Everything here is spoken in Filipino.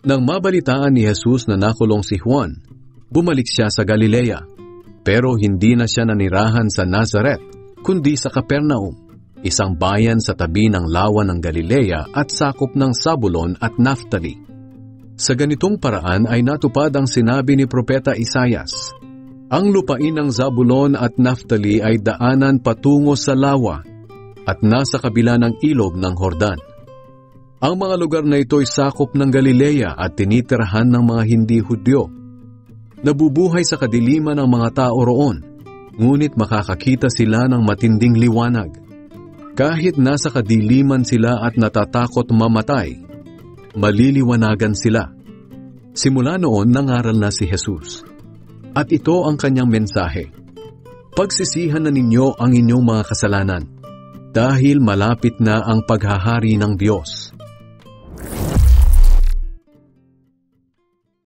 Nang mabalitaan ni Jesus na nakulong si Juan, bumalik siya sa Galilea. Pero hindi na siya nanirahan sa Nazareth, kundi sa Capernaum, isang bayan sa tabi ng lawa ng Galilea at sakop ng Zabulon at Naphtali. Sa ganitong paraan ay natupad ang sinabi ni Propeta Isaias. Ang lupain ng Zabulon at Naphtali ay daanan patungo sa lawa at nasa kabila ng ilog ng Jordan. Ang mga lugar na ito ay sakop ng Galilea at tinitirahan ng mga hindi Hudyo. Nabubuhay sa kadiliman ng mga tao roon, ngunit makakakita sila ng matinding liwanag. Kahit nasa kadiliman sila at natatakot mamatay, maliliwanagan sila. Simula noon nangaral na si Jesus. At ito ang kanyang mensahe. Pagsisihan na ninyo ang inyong mga kasalanan, dahil malapit na ang paghahari ng Diyos.